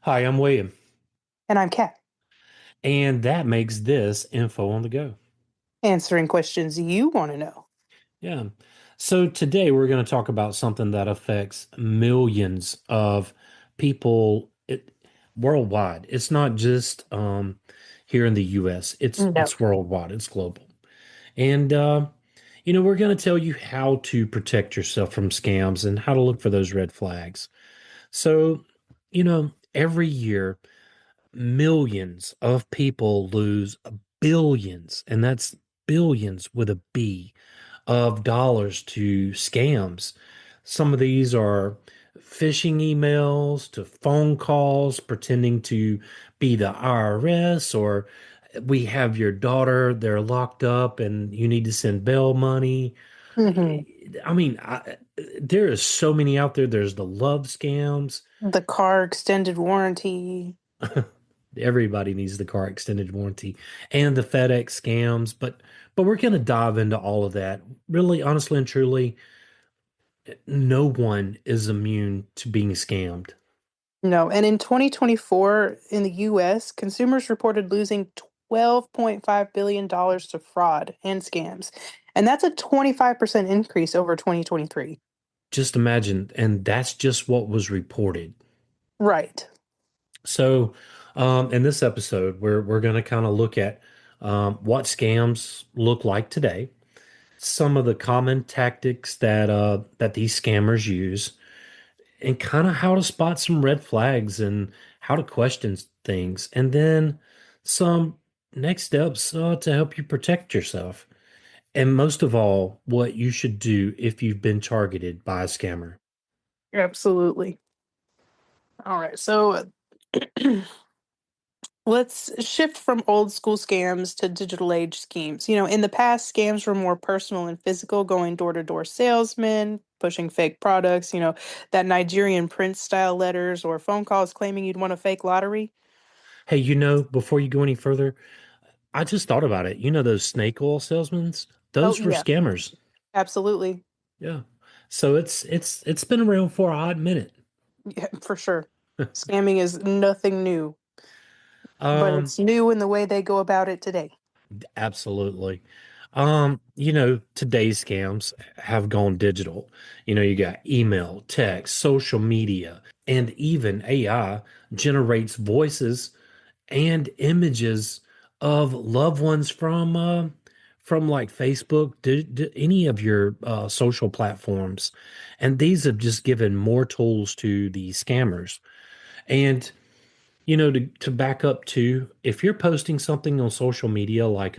Hi, I'm William, And I'm Kat, and that makes this info on the go. answering questions you want to know. Yeah. So today we're going to talk about something that affects millions of people worldwide. It's not just here in the US. No. It's worldwide. It's global. And we're going to tell you how to protect yourself from scams and how to look for those red flags. So, every year millions of people lose billions, and that's billions with a B, of dollars to scams. Some of these are phishing emails to phone calls pretending to be the IRS, or we have your daughter, they're locked up and you need to send bail money. Hmm. I mean, there is so many out there. There's the love scams. The car extended warranty. Everybody needs the car extended warranty and the FedEx scams, but we're going to dive into all of that. Really, honestly and truly, no one is immune to being scammed. No. And in 2024, in the US, consumers reported losing $12.5 billion dollars to fraud and scams. And that's a 25% increase over 2023. Just imagine, and that's just what was reported. Right. So, in this episode, we're going to kind of look at what scams look like today, some of the common tactics that these scammers use, and kind of how to spot some red flags and how to question things, and then some next steps to help you protect yourself. And most of all, what you should do if you've been targeted by a scammer. Absolutely. All right. So let's shift from old school scams to digital age schemes. In the past, scams were more personal and physical, going door to door salesmen, pushing fake products, that Nigerian prince style letters or phone calls claiming you'd won a fake lottery. Hey, before you go any further, I just thought about it. You know those snake oil salesmen? Oh, Those were yeah, scammers. absolutely. Yeah. So it's been around for a hot minute. Yeah, for sure. Scamming is nothing new, but Um, it's new in the way they go about it today. Absolutely. Today's scams have gone digital. You got email, text, social media, and even AI generates voices and images of loved ones from like Facebook, any of your social platforms. And these have just given more tools to the scammers. And to back up too, if you're posting something on social media, like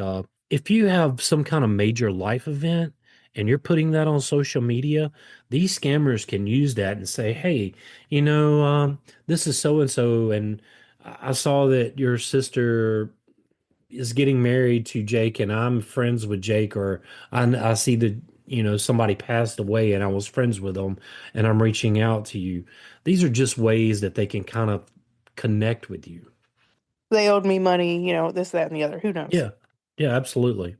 if you have some kind of major life event and you're putting that on social media, these scammers can use that and say, hey, this is so and so, and I saw that your sister is getting married to Jake, and I'm friends with Jake, or I see that, somebody passed away and I was friends with them, and I'm reaching out to you. These are just ways that they can kind of connect with you. They owed me money, this, that, and the other. Who knows? Yeah. Yeah, absolutely.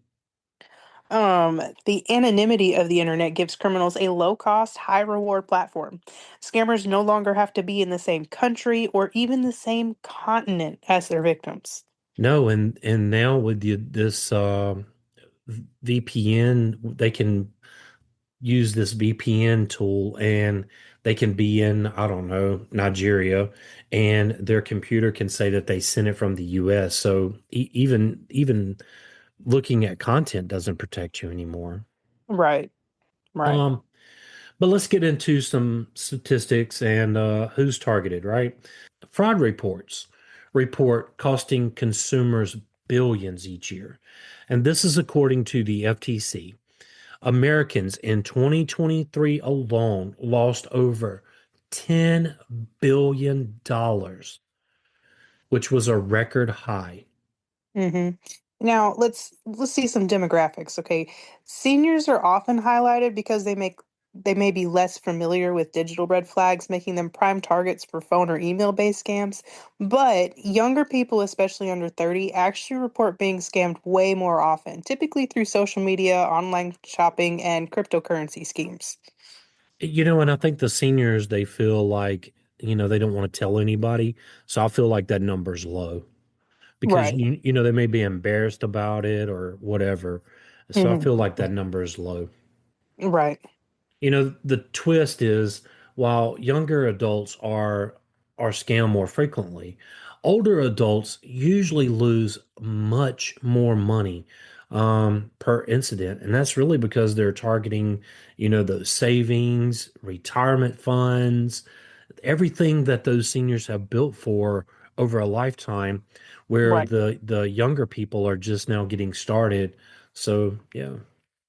The anonymity of the internet gives criminals a low cost, high reward platform. Scammers no longer have to be in the same country or even the same continent as their victims. No, and now with this VPN, they can use this VPN tool, and they can be in, I don't know, Nigeria, and their computer can say that they sent it from the US. So even looking at content doesn't protect you anymore. Right, right. Um, but let's get into some statistics and who's targeted, right? Fraud reports report costing consumers billions each year. And this is according to the FTC. Americans in 2023 alone lost over $10 billion, which was a record high. Hmm. Now let's see some demographics. Okay, seniors are often highlighted because they may be less familiar with digital red flags, making them prime targets for phone or email based scams. But younger people, especially under 30, actually report being scammed way more often, typically through social media, online shopping, and cryptocurrency schemes. And I think the seniors, they feel like they don't want to tell anybody. So I feel like that number's low because Right. they may be embarrassed about it or whatever. So I Hmm. feel like that number is low. Right. The twist is while younger adults are scammed more frequently, older adults usually lose much more money per incident, and that's really because they're targeting, those savings, retirement funds, everything that those seniors have built for over a lifetime, where Right. the younger people are just now getting started. So yeah,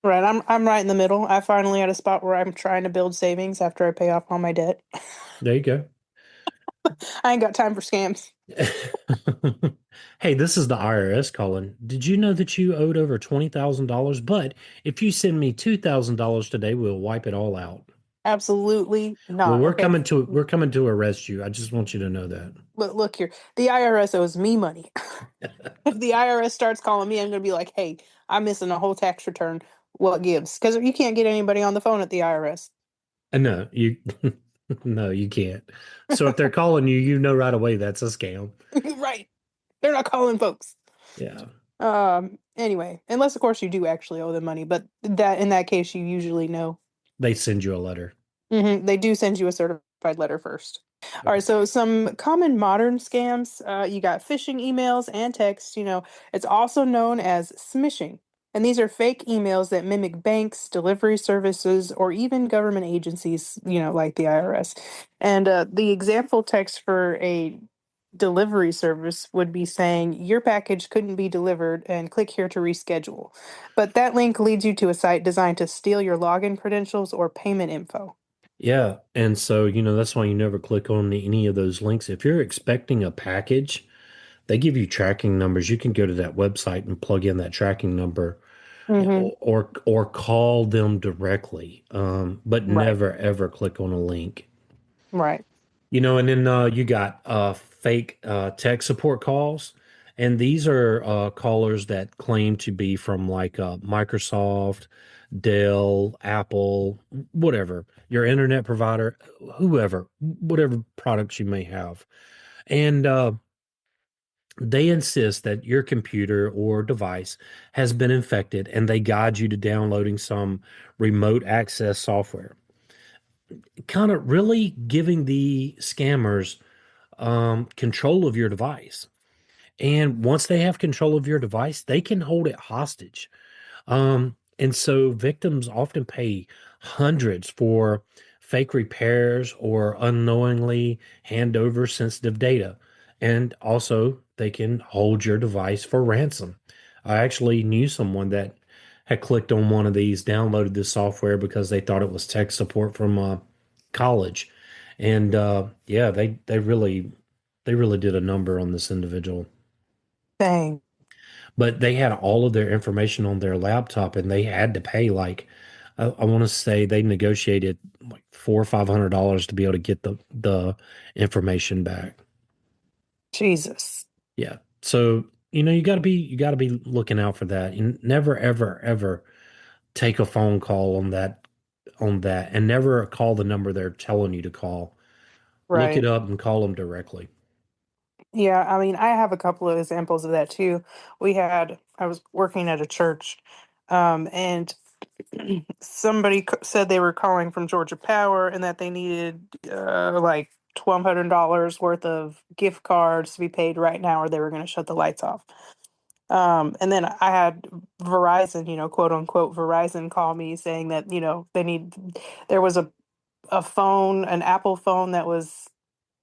Right. I'm right in the middle. I finally at a spot where I'm trying to build savings after I pay off all my debt. there you go. I ain't got time for scams. Hey, this is the IRS calling. Did you know that you owed over $20,000? But if you send me $2,000 today, we'll wipe it all out. Absolutely Well, not. we're Okay. coming to we're coming to arrest you. I just want you to know that. Look here. The IRS owes me money. If the IRS starts calling me, I'm going to be like, hey, I'm missing a whole tax return. What gives? Because you can't get anybody on the phone at the IRS. No, you no, you can't. So if they're calling you, you know right away that's a scam. Right. They're not calling folks. Yeah, Anyway, unless of course you do actually owe them money, but that in that case you usually know. they send you a letter. They do send you a certified letter first. All right, Okay. so some common modern scams, you got phishing emails and texts, it's also known as smishing. And these are fake emails that mimic banks, delivery services, or even government agencies, like the IRS. And the example text for a delivery service would be saying, your package couldn't be delivered and click here to reschedule. But that link leads you to a site designed to steal your login credentials or payment info. Yeah, and so that's why you never click on any of those links. If you're expecting a package, they give you tracking numbers. You can go to that website and plug in that tracking number, Hmm. or call them directly. But Right. never ever click on a link. Right. And then you got fake tech support calls, and these are callers that claim to be from like Microsoft, Dell, Apple, whatever, your internet provider, whoever, whatever products you may have. And they insist that your computer or device has been infected and they guide you to downloading some remote access software, kind of really giving the scammers control of your device. And once they have control of your device, they can hold it hostage. And so victims often pay hundreds for fake repairs or unknowingly hand over sensitive data. And also, they can hold your device for ransom. I actually knew someone that had clicked on one of these, downloaded this software because they thought it was tech support from college. And yeah, they really did a number on this individual. Dang. But they had all of their information on their laptop and they had to pay like I want to say they negotiated like $400 or $500 to be able to get the information back. Jesus. Yeah. So, you got to be looking out for that. And never ever ever take a phone call on that and never call the number they're telling you to call. Look it Right. up and call them directly. Yeah, I mean, I have a couple of examples of that too. I was working at a church, and somebody said they were calling from Georgia Power and that they needed like $1,200 worth of gift cards to be paid right now, or they were going to shut the lights off. And then I had Verizon, quote unquote, Verizon call me saying that, there was a phone, an Apple phone that was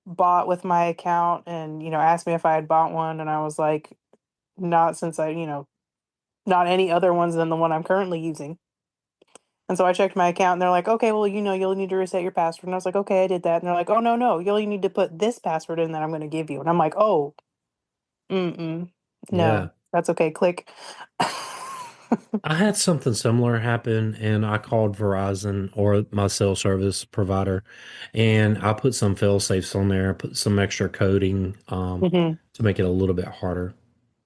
bought with my account and, asked me if I had bought one. And I was like, not since not any other ones than the one I'm currently using. And so I checked my account and they're like, okay, well, you'll need to reset your password. And I was like, okay, I did that. And they're like, oh, no, no, you'll need to put this password in that I'm going to give you. And I'm like, oh, Yeah. no, that's okay. Click. I had something similar happen and I called Verizon or my cell service provider and I put some fail safes on there, put some extra coding Hmm. to make it a little bit harder.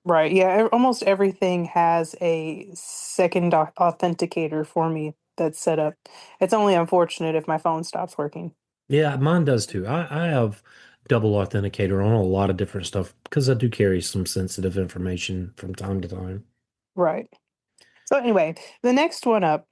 Right. Yeah. Almost everything has a second authenticator for me that's set up. It's only unfortunate if my phone stops working. Yeah, mine does too. I have double authenticator on a lot of different stuff because I do carry some sensitive information from time to time. Right. So anyway, the next one up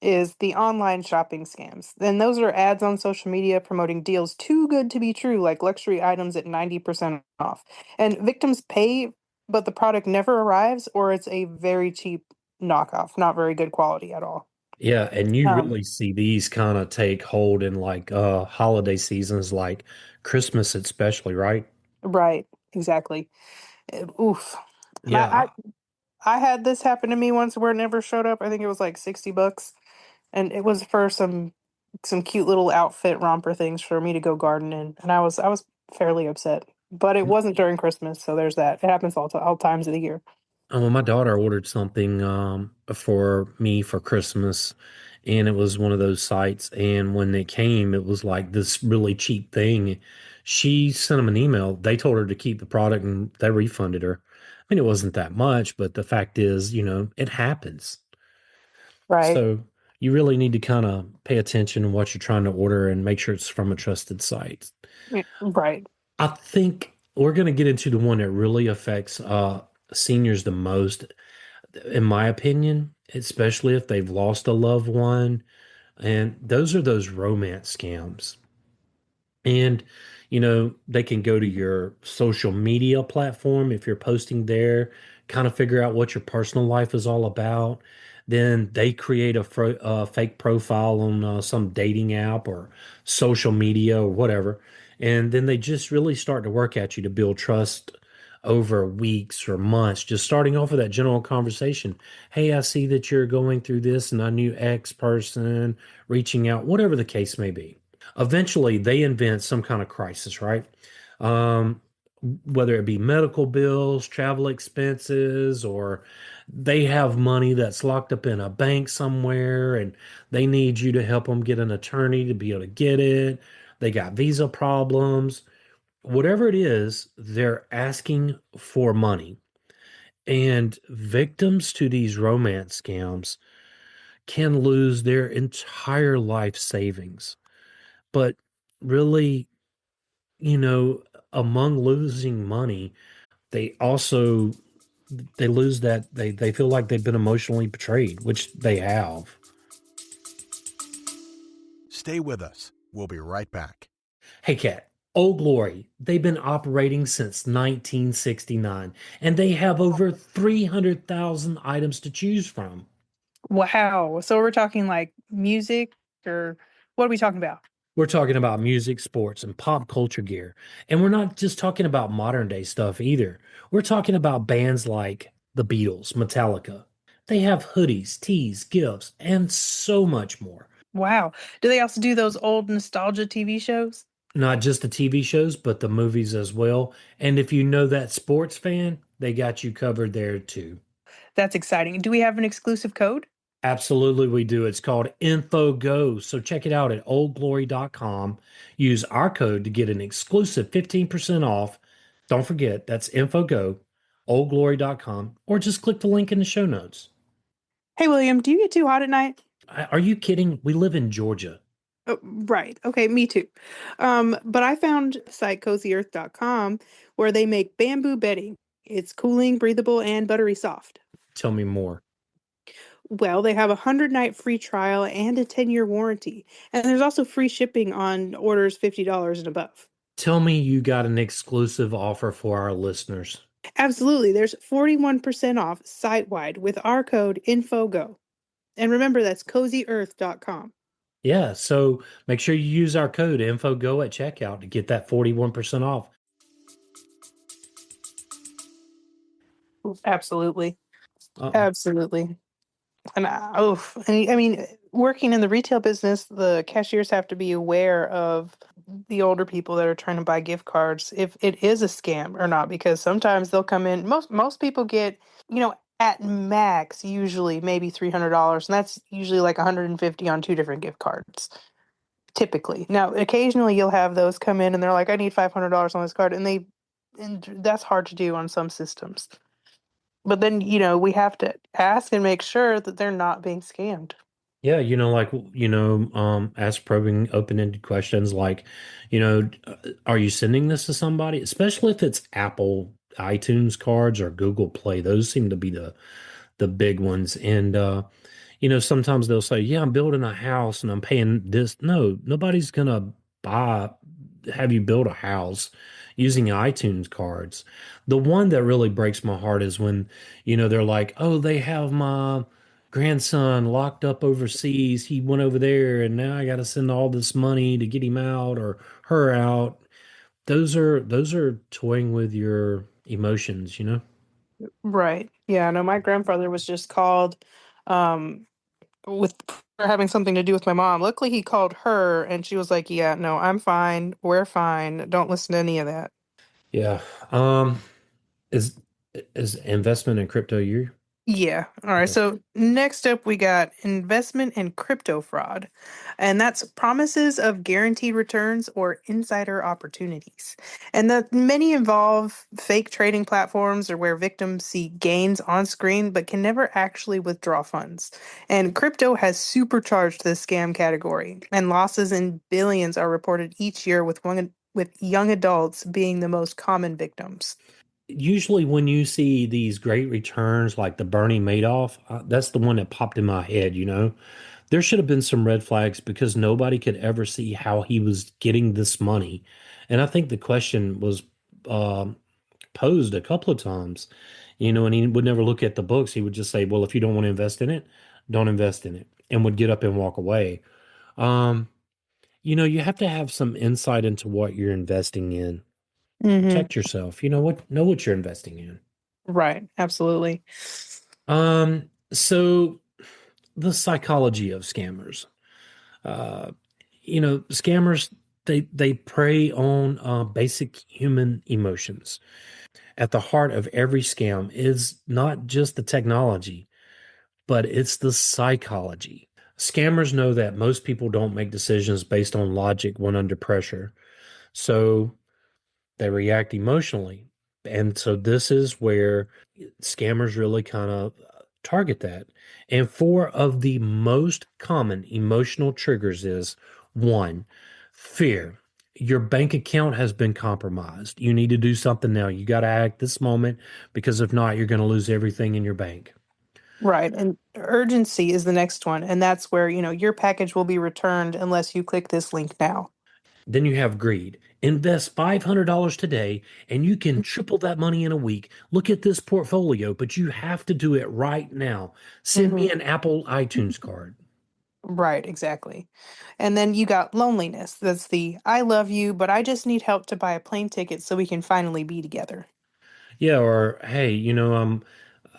is the online shopping scams. Then those are ads on social media promoting deals too good to be true, like luxury items at 90% off. And victims pay, but the product never arrives, or it's a very cheap knockoff, not very good quality at all. Yeah, and you Um, really see these kind of take hold in like holiday seasons like Christmas especially, right? right, exactly. Oof. And Yeah. I had this happen to me once where it never showed up. I think it was like $60. And it was for some cute little outfit romper things for me to go garden in, and I was fairly upset. But it wasn't during Christmas, so there's that. It happens all times of the year. Well, my daughter ordered something for me for Christmas, and it was one of those sites. And when it came, it was like this really cheap thing. She sent them an email. They told her to keep the product, and they refunded her. I mean, it wasn't that much, but the fact is, it happens. Right. So you really need to kind of pay attention to what you're trying to order and make sure it's from a trusted site. Yeah, right. I think we're going to get into the one that really affects seniors the most in my opinion, especially if they've lost a loved one. And those are those romance scams. And, they can go to your social media platform if you're posting there, kind of figure out what your personal life is all about. Then they create a fake profile on some dating app or social media or whatever. And then they just really start to work at you to build trust over weeks or months, just starting off with that general conversation. Hey, I see that you're going through this and I knew X person, reaching out, whatever the case may be. Eventually, they invent some kind of crisis, right? Um, whether it be medical bills, travel expenses, or they have money that's locked up in a bank somewhere and they need you to help them get an attorney to be able to get it. They got visa problems. Whatever it is, they're asking for money. And victims to these romance scams can lose their entire life savings. But really, you know, among losing money, they also they lose that they feel like they've been emotionally betrayed, which they have. Stay with us. We'll be right back. Hey Kat, Old Glory, they've been operating since 1969 and they have over 300,000 items to choose from. Wow. So we're talking like music, or what are we talking about? We're talking about music, sports, and pop culture gear. And we're not just talking about modern day stuff either. We're talking about bands like the Beatles, Metallica. They have hoodies, tees, gifts, and so much more. Wow. Do they also do those old nostalgia TV shows? Not just the TV shows, but the movies as well. And if you know that sports fan, they got you covered there too. That's exciting. Do we have an exclusive code? Absolutely, we do. It's called InfoGo. So check it out at oldglory.com. Use our code to get an exclusive 15% off. Don't forget, that's InfoGo, oldglory.com, or just click the link in the show notes. Hey, William, do you get too hot at night? Are you kidding? We live in Georgia. Oh, right. Okay, me too. But I found the site cozyearth.com where they make bamboo bedding. It's cooling, breathable, and buttery soft. Tell me more. Well, they have a 100-night free trial and a 10-year warranty. And there's also free shipping on orders $50 and above. Tell me you got an exclusive offer for our listeners. Absolutely. There's 41% off site-wide with our code INFOGO. And remember, that's cozyearth.com. Yeah, so make sure you use our code InfoGo at checkout to get that 41% off. Absolutely. Uh, Absolutely. And I mean, working in the retail business, the cashiers have to be aware of the older people that are trying to buy gift cards, if it is a scam or not, because sometimes they'll come in. Most people get, at max, usually maybe $300, and that's usually like 150 on two different gift cards, typically. Now, occasionally you'll have those come in and they're like, I need $500 on this card, and that's hard to do on some systems. But then, we have to ask and make sure that they're not being scammed. Yeah, ask probing open-ended questions like, are you sending this to somebody? Especially if it's Apple iTunes cards or Google Play. Those seem to be the big ones. And sometimes they'll say, "Yeah, I'm building a house and I'm paying this." No, nobody's gonna buy have you build a house using iTunes cards. The one that really breaks my heart is when, they're like, "Oh, they have my grandson locked up overseas. He went over there and now I got to send all this money to get him out or her out." Those are toying with your emotions, you know? Right. Yeah, no, my grandfather was just called um with for having something to do with my mom. Luckily he called her and she was like, "Yeah, no, I'm fine. We're fine. Don't listen to any of that." Yeah. Um, is is investment in crypto you? Yeah. All right. Okay. So next up, we got investment and crypto fraud. And that's promises of guaranteed returns or insider opportunities. And the many involve fake trading platforms or where victims see gains on screen but can never actually withdraw funds. And crypto has supercharged this scam category. And losses in billions are reported each year with young adults being the most common victims. Usually when you see these great returns like the Bernie Madoff, that's the one that popped in my head. There should have been some red flags because nobody could ever see how he was getting this money. And I think the question was um posed a couple of times, and he would never look at the books. He would just say, "Well, if you don't want to invest in it, don't invest in it," and would get up and walk away. Um, you have to have some insight into what you're investing in. Hmm. Protect yourself. Know what you're investing in. Right. Absolutely. So the psychology of scammers. Uh, scammers they prey on basic human emotions. At the heart of every scam is not just the technology, but it's the psychology. Scammers know that most people don't make decisions based on logic when under pressure. So they react emotionally. And so this is where scammers really kind of target that. And four of the most common emotional triggers is one, fear. Your bank account has been compromised. You need to do something now. You got to act this moment because if not, you're going to lose everything in your bank. Right. And urgency is the next one. And that's where, your package will be returned unless you click this link now. Then you have greed. Invest $500 today and you can triple that money in a week. Look at this portfolio, but you have to do it right now. Send Hmm. me an Apple iTunes card. Right, exactly. And then you got loneliness. That's the I love you, but I just need help to buy a plane ticket so we can finally be together. Yeah, or hey,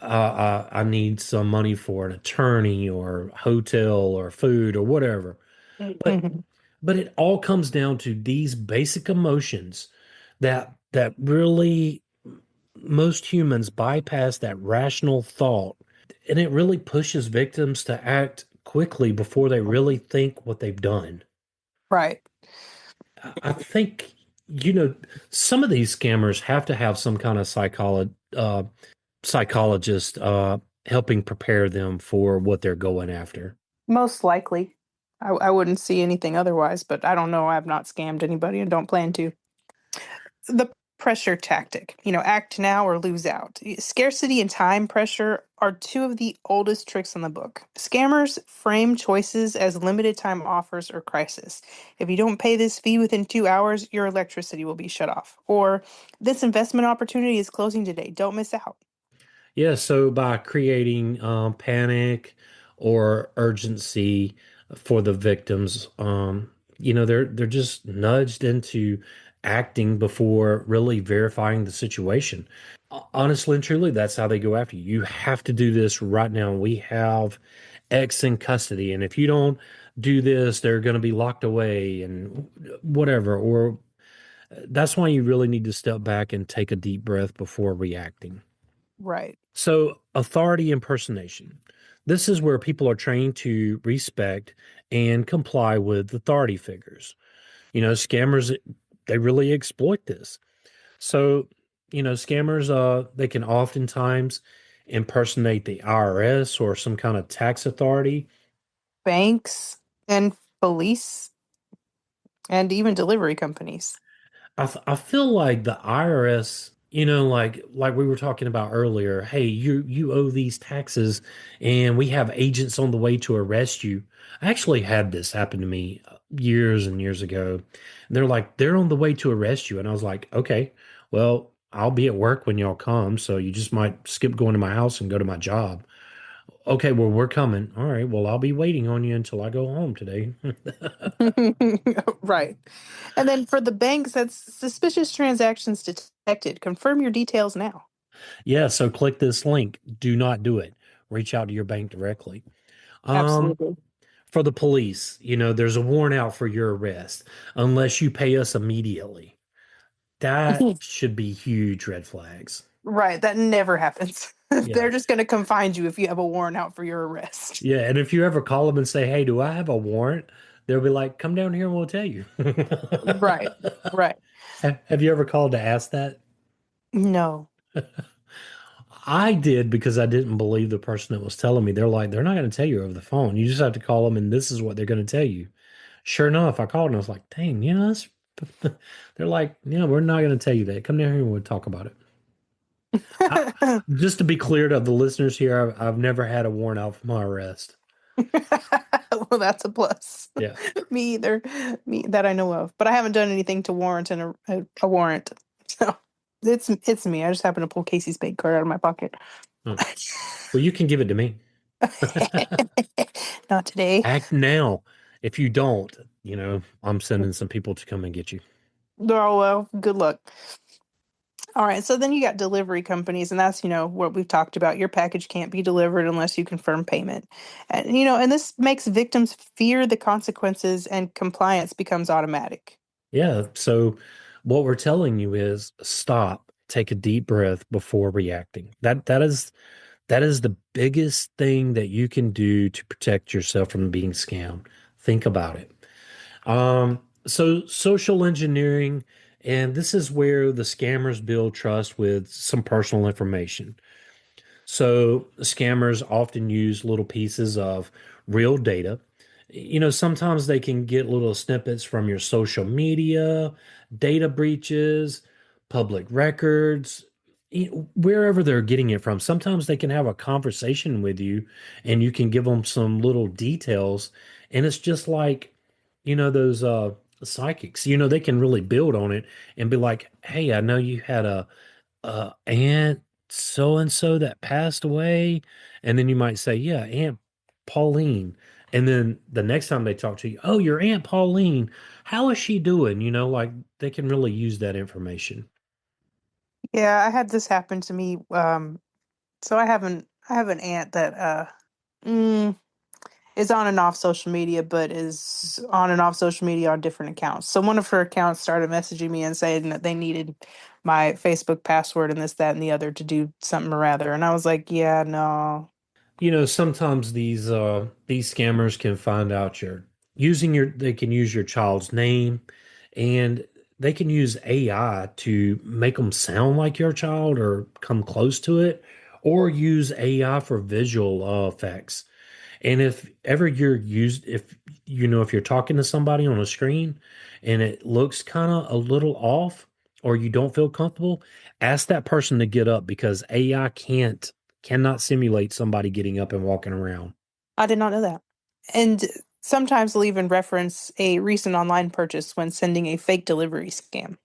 I need some money for an attorney or hotel or food or whatever. But Hmm. but it all comes down to these basic emotions that really most humans bypass that rational thought, and it really pushes victims to act quickly before they really think what they've done. Right. I think, you know, some of these scammers have to have some kind of psychologist helping prepare them for what they're going after. Most likely. I wouldn't see anything otherwise, but I don't know. I have not scammed anybody and don't plan to. The pressure tactic, act now or lose out. Scarcity and time pressure are two of the oldest tricks in the book. Scammers frame choices as limited time offers or crisis. If you don't pay this fee within 2 hours, your electricity will be shut off. Or this investment opportunity is closing today. Don't miss out. Yeah, so by creating panic or urgency for the victims, they're just nudged into acting before really verifying the situation. Honestly and truly, that's how they go after you. You have to do this right now. We have X in custody, and if you don't do this, they're going to be locked away and whatever. Or that's why you really need to step back and take a deep breath before reacting. Right. So, authority impersonation. This is where people are trained to respect and comply with authority figures. Scammers, they really exploit this. So, scammers, they can oftentimes impersonate the IRS or some kind of tax authority. Banks and police and even delivery companies. I feel like the IRS, like we were talking about earlier, hey, you owe these taxes and we have agents on the way to arrest you. I actually had this happen to me years and years ago. They're like, they're on the way to arrest you. And I was like, okay, well, I'll be at work when y'all come, so you just might skip going to my house and go to my job. Okay, well, we're coming. All right, well, I'll be waiting on you until I go home today. Right. And then for the banks, that's suspicious transactions detected. Confirm your details now. Yeah, so click this link. Do not do it. Reach out to your bank directly. Um, Absolutely. for the police, there's a warrant out for your arrest unless you pay us immediately. That should be huge red flags. Right. That never happens. Yeah. They're just going to come find you if you have a warrant out for your arrest. Yeah. And if you ever call them and say, hey, do I have a warrant? They'll be like, come down here and we'll tell you. Right. Right. Have you ever called to ask that? No. I did because I didn't believe the person that was telling me. They're like, they're not going to tell you over the phone. You just have to call them and this is what they're going to tell you. Sure enough, I called and I was like, dang, that's they're like, yeah, we're not going to tell you that. Come down here and we'll talk about it. I, just to be clear to the listeners here, I've never had a warrant out for my arrest. Well, that's a plus. Yeah. Me either. Me that I know of. But I haven't done anything to warrant a warrant. So it's me. I just happen to pull Casey's bank card out of my pocket. Oh. Well, you can give it to me. Not today. Act now. If you don't, I'm sending some people to come and get you. Oh well, good luck. All right, so then you got delivery companies, and that's, what we've talked about. Your package can't be delivered unless you confirm payment. And this makes victims fear the consequences and compliance becomes automatic. Yeah. So what we're telling you is stop, take a deep breath before reacting. That is the biggest thing that you can do to protect yourself from being scammed. Think about it. So social engineering, and this is where the scammers build trust with some personal information. So scammers often use little pieces of real data. Sometimes they can get little snippets from your social media, data breaches, public records, wherever they're getting it from. Sometimes they can have a conversation with you and you can give them some little details. And it's just like, those psychics, they can really build on it and be like, hey, I know you had a aunt so and so that passed away, and then you might say, yeah, Aunt Pauline, and then the next time they talk to you, oh, your Aunt Pauline, how is she doing? Like they can really use that information. Yeah, I had this happen to me. So I have an aunt that mm, is on and off social media, but is on and off social media on different accounts. So one of her accounts started messaging me and saying that they needed my Facebook password and this, that, and the other to do something or other. And I was like, yeah, no. Sometimes these scammers can find out they can use your child's name, and they can use AI to make them sound like your child or come close to it, or use AI for visual effects. And if you're talking to somebody on a screen and it looks kind of a little off or you don't feel comfortable, ask that person to get up because AI cannot simulate somebody getting up and walking around. I did not know that. And sometimes they'll even reference a recent online purchase when sending a fake delivery scam.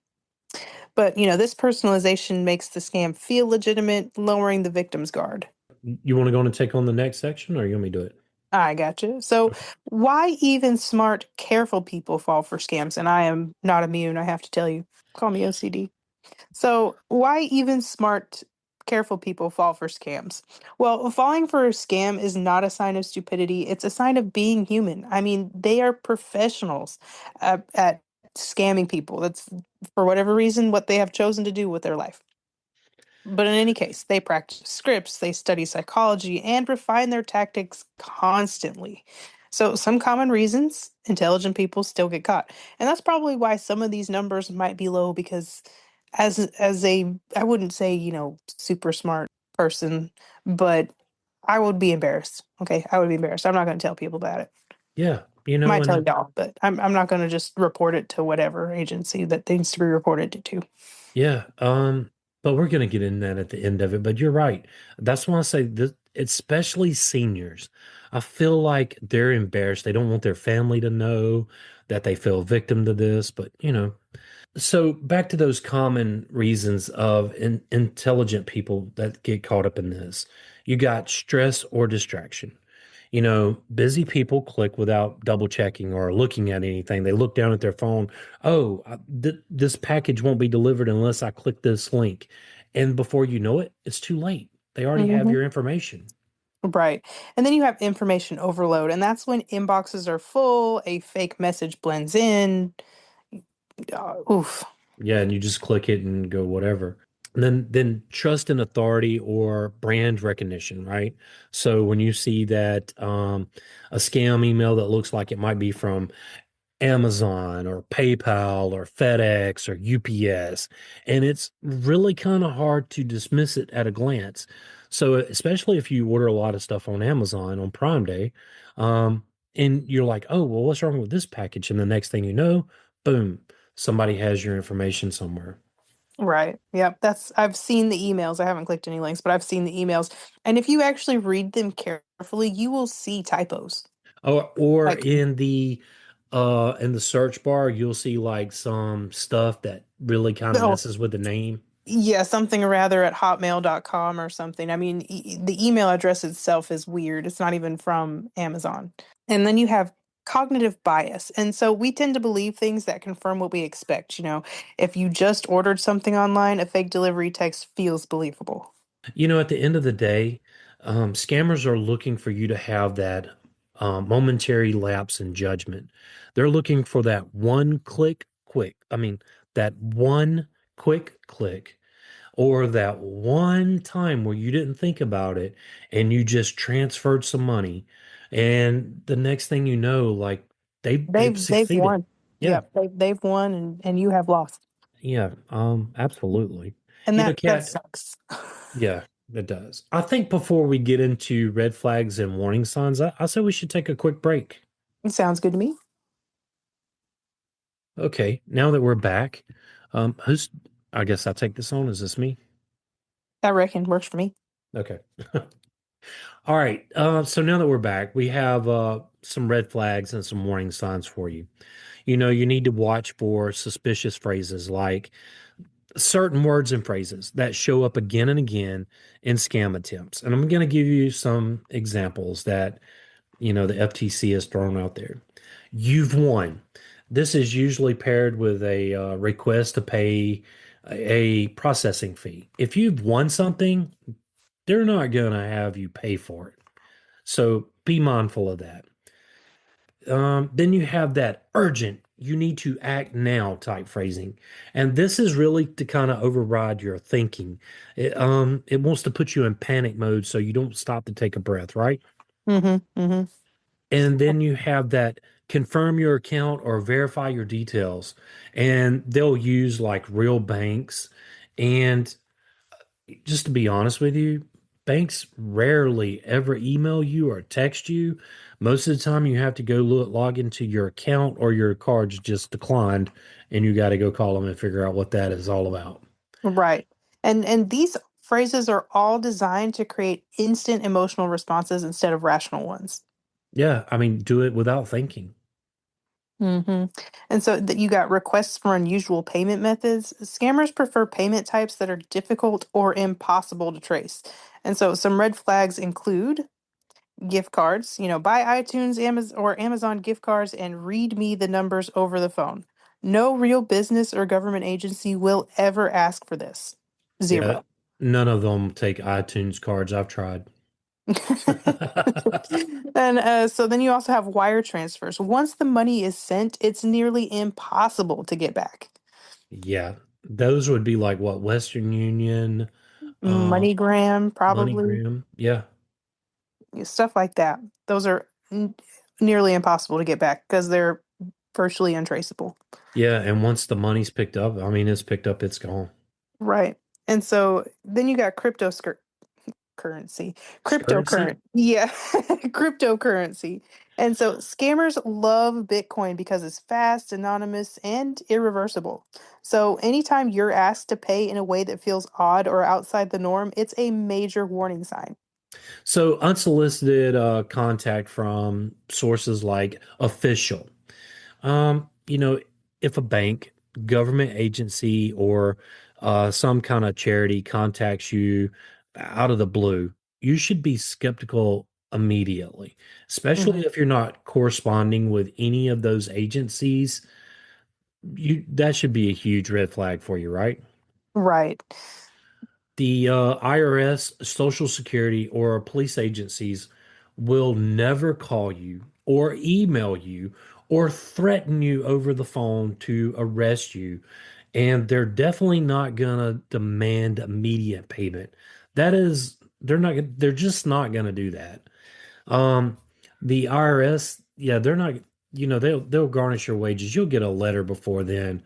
But, this personalization makes the scam feel legitimate, lowering the victim's guard. You want to go on and take on the next section, or you want me to do it? I gotcha. So, why even smart, careful people fall for scams? And I am not immune, I have to tell you. Call me OCD. So, why even smart, careful people fall for scams? Well, falling for a scam is not a sign of stupidity, it's a sign of being human. I mean, they are professionals at scamming people. That's for whatever reason what they have chosen to do with their life. But in any case, they practice scripts, they study psychology, and refine their tactics constantly. So, some common reasons intelligent people still get caught. And that's probably why some of these numbers might be low because as a I wouldn't say, super smart person, but I would be embarrassed. Okay, I would be embarrassed. I'm not going to tell people about it. Yeah, Might and tell y'all, but I'm not going to just report it to whatever agency that needs to be reported to. yeah, but we're gonna get in that at the end of it. But you're right. That's why I say this, especially seniors. I feel like they're embarrassed. They don't want their family to know that they fell victim to this, but so back to those common reasons of intelligent people that get caught up in this. You got stress or distraction. Busy people click without double checking or looking at anything. They look down at their phone. Oh, this package won't be delivered unless I click this link. And before you know it, it's too late. They already have Hmm. your information. Right. And then you have information overload, and that's when inboxes are full, a fake message blends in. Oof. Yeah, and you just click it and go whatever. And then trust in authority or brand recognition, right? So when you see that a scam email that looks like it might be from Amazon or PayPal or FedEx or UPS, and it's really kind of hard to dismiss it at a glance. So especially if you order a lot of stuff on Amazon on Prime Day, um, and you're like, oh, well, what's wrong with this package? And the next thing you know, boom, somebody has your information somewhere. Right. Yep. I've seen the emails. I haven't clicked any links, but I've seen the emails. And if you actually read them carefully, you will see typos. Or Like, in the search bar, you'll see like some stuff that really kind of oh, messes with the name. yeah, something or rather at hotmail.com or something. I mean, the email address itself is weird. It's not even from Amazon. And then you have cognitive bias. And so we tend to believe things that confirm what we expect. If you just ordered something online, a fake delivery text feels believable. At the end of the day, scammers are looking for you to have that momentary lapse in judgment. They're looking for that one click quick. I mean, that one quick click or that one time where you didn't think about it and you just transferred some money. And the next thing you know, like they've They've succeeded. won. Yeah. Yep, they've won and you have lost. Yeah. Absolutely. And that Kat, sucks. yeah, it does. I think before we get into red flags and warning signs, I say we should take a quick break. It sounds good to me. Okay, now that we're back, who's, I guess I'll take this on. Is this me? I reckon works for me. Okay. All right. So now that we're back, we have some red flags and some warning signs for you. You need to watch for suspicious phrases like certain words and phrases that show up again and again in scam attempts. And I'm going to give you some examples that the FTC has thrown out there. You've won. This is usually paired with a request to pay a processing fee. If you've won something, they're not going to have you pay for it. So be mindful of that. Then you have that urgent, you need to act now type phrasing. And this is really to kind of override your thinking. It wants to put you in panic mode so you don't stop to take a breath, right? Mm-hmm. Mm-hmm. And then you have that confirm your account or verify your details. And they'll use like real banks. And just to be honest with you, banks rarely ever email you or text you. Most of the time, you have to go log into your account or your card's just declined, and you got to go call them and figure out what that is all about. Right. And these phrases are all designed to create instant emotional responses instead of rational ones. Yeah, I mean, do it without thinking. Hmm. And so that you got requests for unusual payment methods. Scammers prefer payment types that are difficult or impossible to trace. And so some red flags include gift cards, buy iTunes, Amazon or Amazon gift cards and read me the numbers over the phone. No real business or government agency will ever ask for this. Yeah, Zero. none of them take iTunes cards. I've tried. And so then you also have wire transfers. Once the money is sent, it's nearly impossible to get back. Yeah, those would be like what, Western Union, uh, MoneyGram, probably MoneyGram. Yeah, stuff like that. Those are nearly impossible to get back because they're virtually untraceable. yeah. And once the money's picked up, I mean, it's picked up, it's gone. Right. And so then you got currency, Currency? cryptocurrency. Yeah, cryptocurrency. And so scammers love Bitcoin because it's fast, anonymous, and irreversible. So anytime you're asked to pay in a way that feels odd or outside the norm, it's a major warning sign. So unsolicited contact from sources like official. You know, if a bank, government agency, or some kind of charity contacts you out of the blue, you should be skeptical immediately, especially Mhm. if you're not corresponding with any of those agencies. You that should be a huge red flag for you, right? Right. The IRS, Social Security, or police agencies will never call you or email you or threaten you over the phone to arrest you. And they're definitely not gonna demand immediate payment. That is, they're just not gonna do that. Um, the IRS, yeah, they're not, they'll garnish your wages. You'll get a letter before then.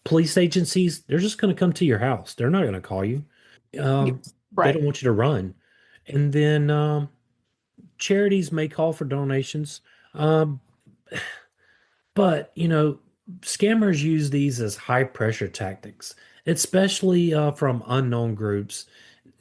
Police agencies, they're just gonna come to your house. They're not gonna call you. Um, Yes. they Right. don't want you to run. And then charities may call for donations. Um, but, scammers use these as high pressure tactics, especially from unknown groups.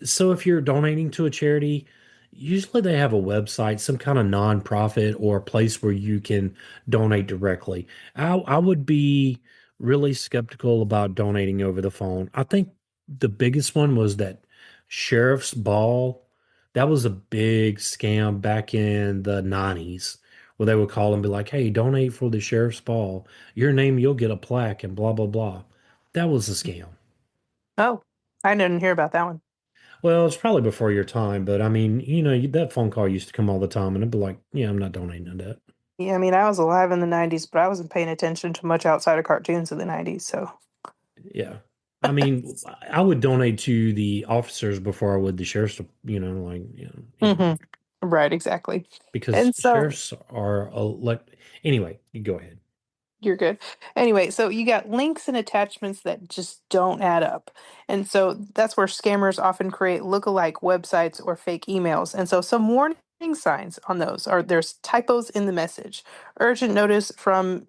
So if you're donating to a charity, usually they have a website, some kind of nonprofit or a place where you can donate directly. I would be really skeptical about donating over the phone. I think the biggest one was that sheriff's ball. That was a big scam back in the 90s where they would call and be like, hey, donate for the sheriff's ball. Your name, you'll get a plaque and blah, blah, blah. That was a scam. Oh, I didn't hear about that one. Well, it's probably before your time, but I mean, that phone call used to come all the time, and I'd be like, yeah, I'm not donating to that. Yeah, I mean, I was alive in the 90s, but I wasn't paying attention to much outside of cartoons in the 90s. So, Yeah. I mean, I would donate to the officers before I would the sheriff's, hmm right, exactly. because And so sheriffs are elect. Anyway, you go ahead. you're good. Anyway, so you got links and attachments that just don't add up. And so that's where scammers often create lookalike websites or fake emails. And so some warning signs on those are there's typos in the message, urgent notice from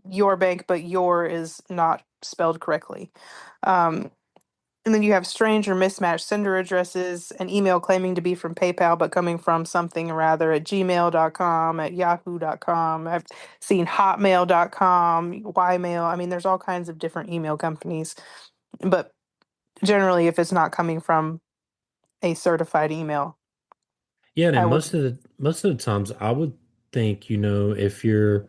your bank, but your is not spelled correctly. Um, and then you have strange or mismatched sender addresses, an email claiming to be from PayPal but coming from something rather at gmail.com, at yahoo.com. I've seen hotmail.com, ymail. I mean, there's all kinds of different email companies. But generally, if it's not coming from a certified email, Yeah, I and would. most of the times I would think, if you're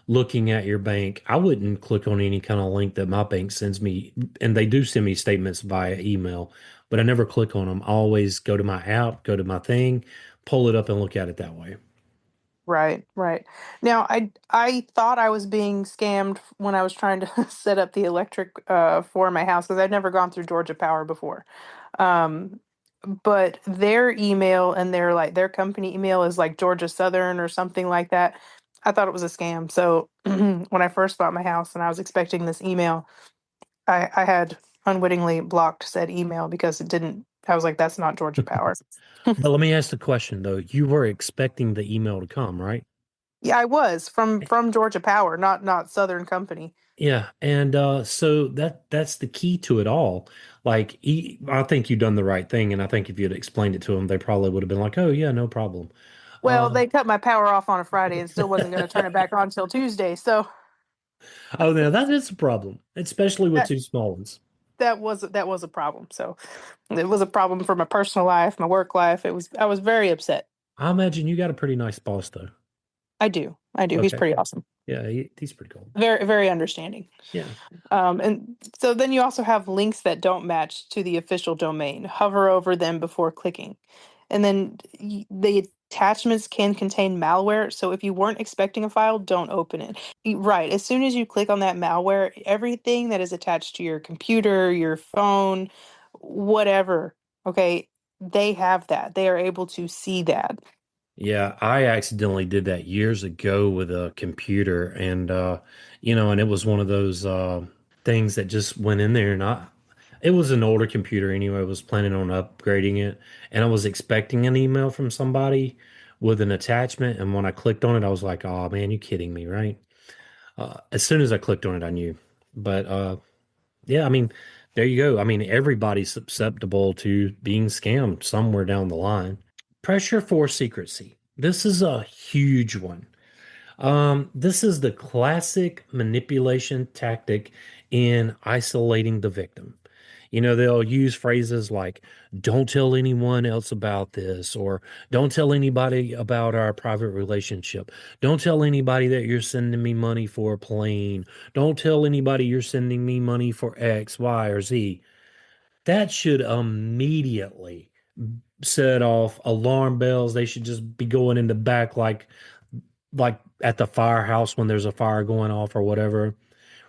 looking at your bank, I wouldn't click on any kind of link that my bank sends me, and they do send me statements via email, but I never click on them. I always go to my app, go to my thing, pull it up and look at it that way. Right, right. Now, I thought I was being scammed when I was trying to set up the electric for my house because I'd never gone through Georgia Power before. Um, but their email and their company email is like Georgia Southern or something like that. I thought it was a scam. So when I first bought my house and I was expecting this email, I had unwittingly blocked said email because it didn't. I was like, that's not Georgia Power. But let me ask the question though. You were expecting the email to come, right? Yeah, I was from Georgia Power, not Southern Company. Yeah, and so that's the key to it all. Like, I think you've done the right thing, and I think if you'd explained it to them, they probably would have been like, "Oh yeah, no problem." Well, Uh, they cut my power off on a Friday and still wasn't going to turn it back on till Tuesday. So oh, now that is a problem, especially with that two small ones. that was a problem. So it was a problem for my personal life, my work life. I was very upset. I imagine you got a pretty nice boss, though. I do. I do. He's Okay, pretty awesome. yeah, he's pretty cool. Very, very understanding. Yeah, And so then you also have links that don't match to the official domain. Hover over them before clicking. And then the attachments can contain malware. So if you weren't expecting a file, don't open it. Right. As soon as you click on that malware, everything that is attached to your computer, your phone, whatever, okay, they have that. They are able to see that. yeah, I accidentally did that years ago with a computer, and and it was one of those things that just went in there, and It was an older computer anyway. I was planning on upgrading it, and I was expecting an email from somebody with an attachment. And when I clicked on it, I was like, "Oh man, you kidding me, right?" As soon as I clicked on it, I knew. But yeah, I mean, there you go. I mean, everybody's susceptible to being scammed somewhere down the line. Pressure for secrecy. This is a huge one. This is the classic manipulation tactic in isolating the victim. They'll use phrases like, don't tell anyone else about this, or don't tell anybody about our private relationship. Don't tell anybody that you're sending me money for a plane. Don't tell anybody you're sending me money for X, Y, or Z. That should immediately set off alarm bells. They should just be going in the back like at the firehouse when there's a fire going off or whatever.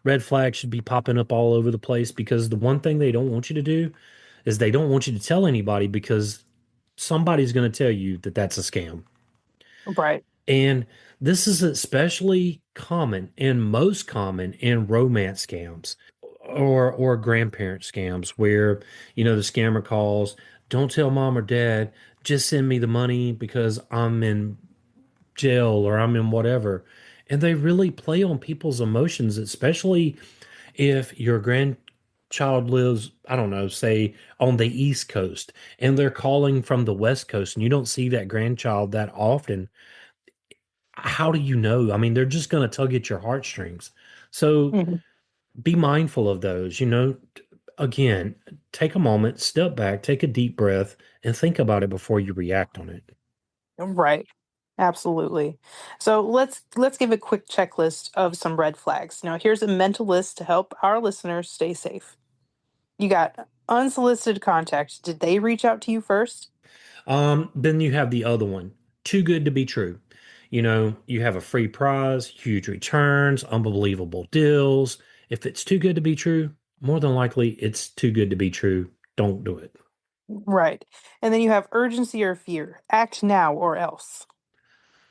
Red flags should be popping up all over the place because the one thing they don't want you to do is they don't want you to tell anybody because somebody's going to tell you that that's a scam. Right. And this is especially common and most common in romance scams or grandparent scams where, the scammer calls, don't tell mom or dad, just send me the money because I'm in jail or I'm in whatever. And they really play on people's emotions, especially if your grandchild lives, I don't know, say on the East Coast and they're calling from the West Coast and you don't see that grandchild that often. How do you know? I mean, they're just going to tug at your heartstrings. So Mhm. be mindful of those. Again, take a moment, step back, take a deep breath, and think about it before you react on it. Right. Absolutely. So let's give a quick checklist of some red flags. Now, here's a mental list to help our listeners stay safe. You got unsolicited contact. Did they reach out to you first? Then you have the other one, too good to be true. You have a free prize, huge returns, unbelievable deals. If it's too good to be true, more than likely it's too good to be true. Don't do it. Right. And then you have urgency or fear. Act now or else.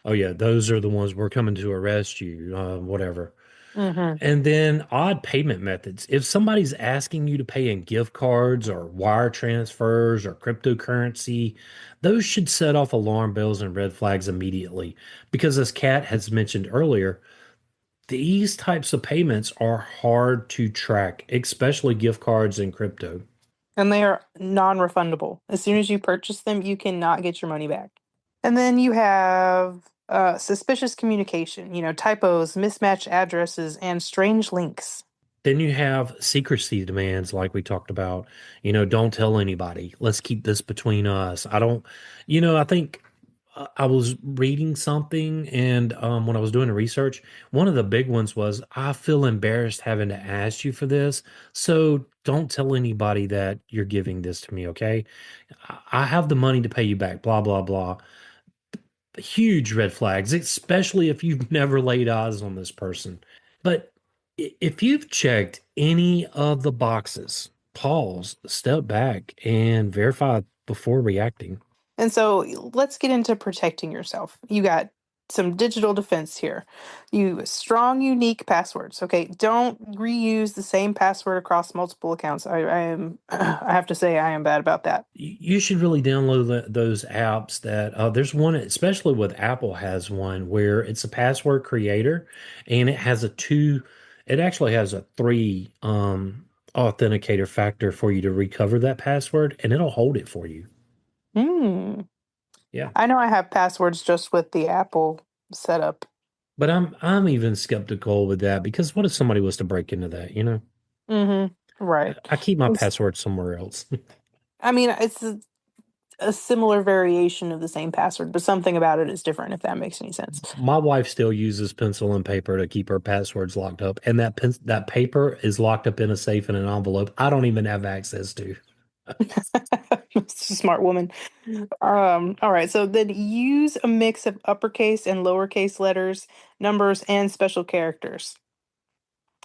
Oh yeah, those are the ones we're coming to arrest you, whatever. Hmm. And then odd payment methods. If somebody's asking you to pay in gift cards or wire transfers or cryptocurrency, those should set off alarm bells and red flags immediately. Because as Kat has mentioned earlier, these types of payments are hard to track, especially gift cards and crypto. And they are non-refundable. As soon as you purchase them, you cannot get your money back. And then you have suspicious communication, typos, mismatched addresses, and strange links. Then you have secrecy demands, like we talked about. Don't tell anybody. Let's keep this between us. I think I was reading something, and when I was doing the research, one of the big ones was, I feel embarrassed having to ask you for this. So don't tell anybody that you're giving this to me, okay? I have the money to pay you back, blah, blah, blah. Huge red flags, especially if you've never laid eyes on this person. But if you've checked any of the boxes, pause, step back, and verify before reacting. And so let's get into protecting yourself. You got some digital defense here. You strong, unique passwords. Okay, don't reuse the same password across multiple accounts. I am, I have to say, I am bad about that. You should really download those apps that there's one, especially with Apple has one where it's a password creator and it actually has a three authenticator factor for you to recover that password and it'll hold it for you. Hmm. Yeah. I know I have passwords just with the Apple setup. But I'm even skeptical with that because what if somebody was to break into that? Mm-hmm. Right. I keep my It's- password somewhere else. I mean, it's a similar variation of the same password, but something about it is different, if that makes any sense. My wife still uses pencil and paper to keep her passwords locked up, and that paper is locked up in a safe in an envelope I don't even have access to. It's a smart woman. All right. So then use a mix of uppercase and lowercase letters, numbers, and special characters.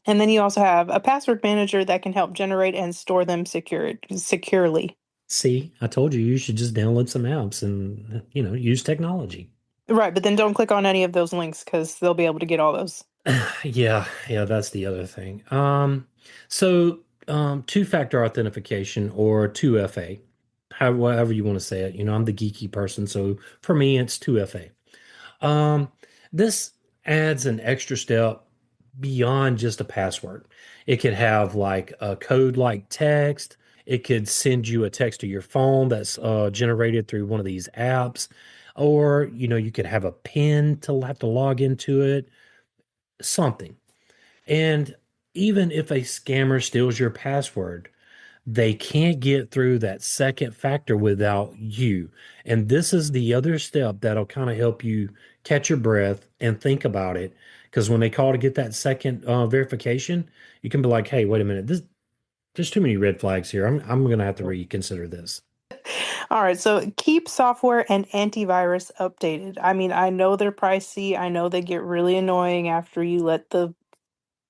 And then you also have a password manager that can help generate and store them securely. See, I told you should just download some apps and use technology. Right, but then don't click on any of those links because they'll be able to get all those. Yeah, yeah, that's the other thing. So Two-factor authentication or 2FA, however you want to say it. I'm the geeky person, so for me, it's 2FA. Um, this adds an extra step beyond just a password. It could have like a code like text. It could send you a text to your phone that's generated through one of these apps. Or, you could have a PIN to have to log into it, something. And even if a scammer steals your password, they can't get through that second factor without you. And this is the other step that'll kind of help you catch your breath and think about it. Because when they call to get that second verification, you can be like, "Hey, wait a minute. There's too many red flags here. I'm going to have to reconsider this." All right, so keep software and antivirus updated. I mean, I know they're pricey. I know they get really annoying after you let the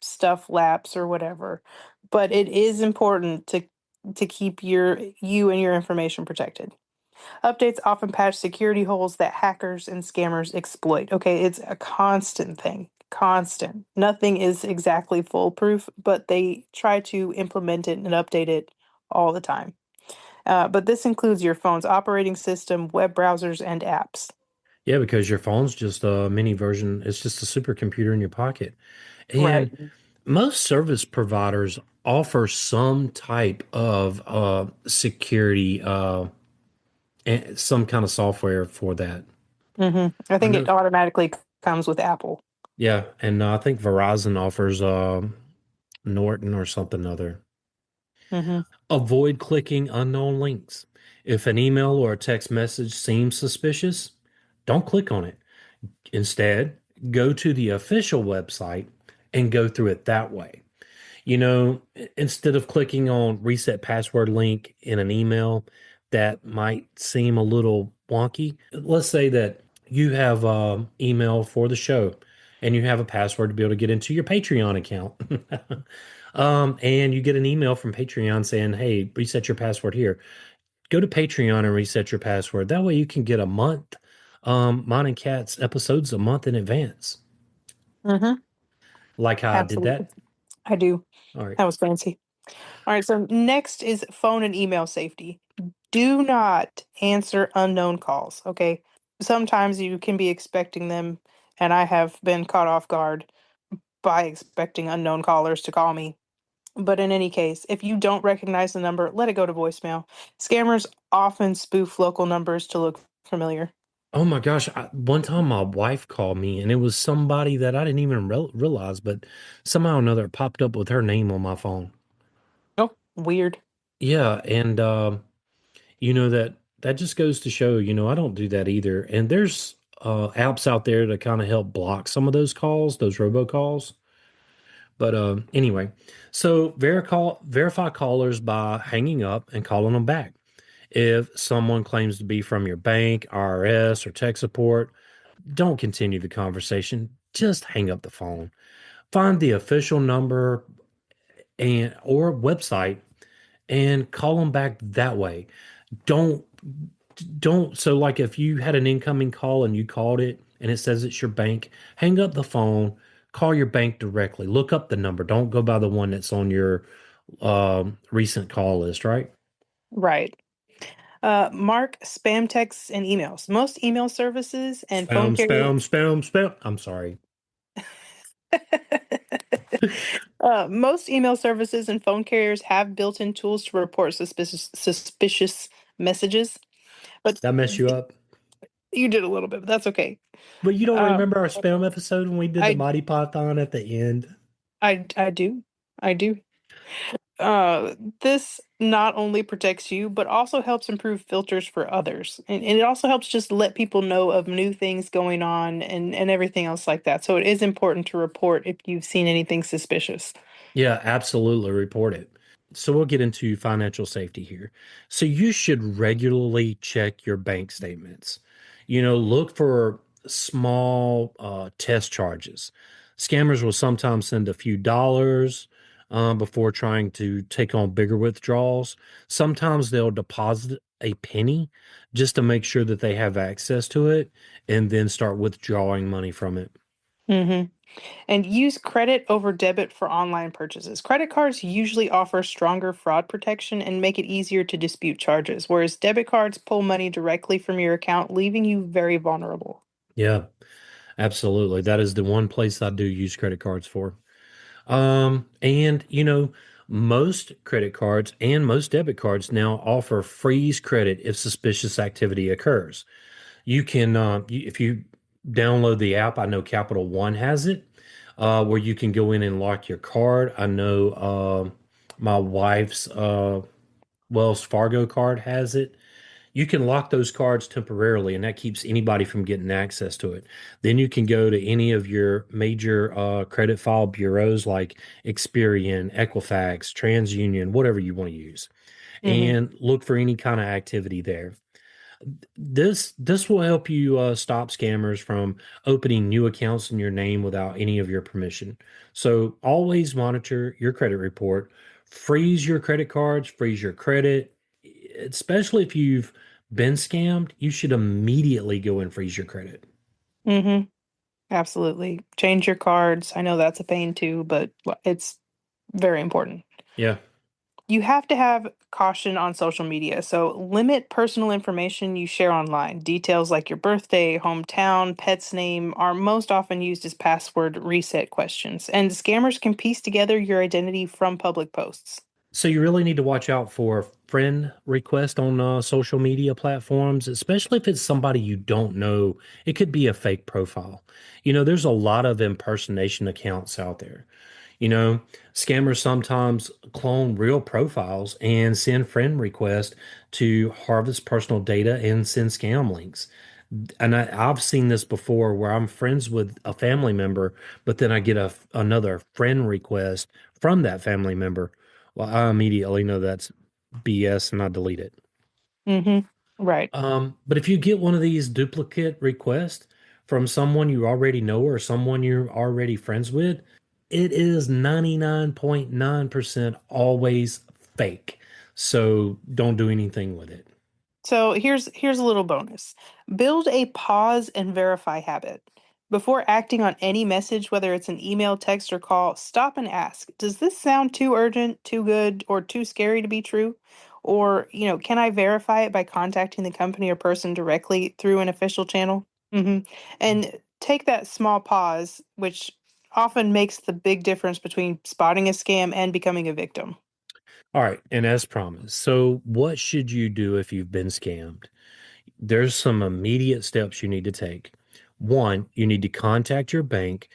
stuff lapse or whatever, but it is important to keep you and your information protected. Updates often patch security holes that hackers and scammers exploit. Okay, it's a constant thing. Constant. Nothing is exactly foolproof, but they try to implement it and update it all the time. But this includes your phone's operating system, web browsers, and apps. Yeah, because your phone's just a mini version. It's just a supercomputer in your pocket. Right. And most service providers offer some type of security, and some kind of software for that. I I think it know. automatically comes with Apple. Yeah, and I think Verizon offers Norton or something other. hmm Avoid clicking unknown links. If an email or a text message seems suspicious, don't click on it. Instead, go to the official website and go through it that way. Instead of clicking on reset password link in an email that might seem a little wonky, let's say that you have email for the show and you have a password to be able to get into your Patreon account. And you get an email from Patreon saying, "Hey, reset your password here." Go to Patreon and reset your password. That way you can get a month, mine and Kat's episodes a month in advance. hmm Like how I did Absolutely. that. I do. All right. That was fancy. All right, so next is phone and email safety. Do not answer unknown calls, okay? Sometimes you can be expecting them, and I have been caught off guard by expecting unknown callers to call me. But in any case, if you don't recognize the number, let it go to voicemail. Scammers often spoof local numbers to look familiar. Oh my gosh. One time my wife called me and it was somebody that I didn't even realize, but somehow or another it popped up with her name on my phone. Oh, weird. Yeah. And, that just goes to show, I don't do that either. And there's apps out there to kind of help block some of those calls, those robocalls. But anyway, so verify callers by hanging up and calling them back. If someone claims to be from your bank, IRS, or tech support, don't continue the conversation. Just hang up the phone. Find the official number and or website and call them back that way. Don't so like if you had an incoming call and you called it and it says it's your bank, hang up the phone, call your bank directly. Look up the number. Don't go by the one that's on your recent call list, right? Right. Mark spam texts and emails. Most email services and phone Spam, carriers. spam, spam, spam. I'm sorry. Most email services and phone carriers have built-in tools to report suspicious messages, but That mess you up? you did a little bit, but that's okay. But you don't Uh, remember our spam episode when we did the I Mighty Python at the end? I do. I do. This not only protects you, but also helps improve filters for others. And it also helps just let people know of new things going on and everything else like that. So it is important to report if you've seen anything suspicious. Yeah, absolutely. Report it. So we'll get into financial safety here. So you should regularly check your bank statements. Look for small test charges. Scammers will sometimes send a few dollars before trying to take on bigger withdrawals. Sometimes they'll deposit a penny just to make sure that they have access to it and then start withdrawing money from it. hmm And use credit over debit for online purchases. Credit cards usually offer stronger fraud protection and make it easier to dispute charges, whereas debit cards pull money directly from your account, leaving you very vulnerable. Yeah, absolutely. That is the one place I do use credit cards for. And most credit cards and most debit cards now offer freeze credit if suspicious activity occurs. You can, if you download the app, I know Capital One has it, where you can go in and lock your card. I know my wife's Wells Fargo card has it. You can lock those cards temporarily, and that keeps anybody from getting access to it. Then you can go to any of your major credit file bureaus like Experian, Equifax, TransUnion, whatever you want to use, Hmm. and look for any kind of activity there. This will help you stop scammers from opening new accounts in your name without any of your permission. So always monitor your credit report, freeze your credit cards, freeze your credit, especially if you've been scammed, you should immediately go and freeze your credit. Hmm. Absolutely. Change your cards. I know that's a pain too, but it's very important. Yeah. You have to have caution on social media. So limit personal information you share online. Details like your birthday, hometown, pet's name are most often used as password reset questions. And scammers can piece together your identity from public posts. So you really need to watch out for friend request on social media platforms, especially if it's somebody you don't know. It could be a fake profile. There's a lot of impersonation accounts out there. You know, Scammers sometimes clone real profiles and send friend requests to harvest personal data and send scam links. And I've seen this before where I'm friends with a family member, but then I get another friend request from that family member. Well, I immediately know that's BS and I delete it. Hmm. Right. But if you get one of these duplicate requests from someone you already know or someone you're already friends with, it is 99.9% always fake. So don't do anything with it. So here's a little bonus. Build a pause and verify habit. Before acting on any message, whether it's an email, text, or call, stop and ask, does this sound too urgent, too good, or too scary to be true? Or, can I verify it by contacting the company or person directly through an official channel? Hmm. And take that small pause, which often makes the big difference between spotting a scam and becoming a victim. All right. And as promised, so what should you do if you've been scammed? There's some immediate steps you need to take. One, you need to contact your bank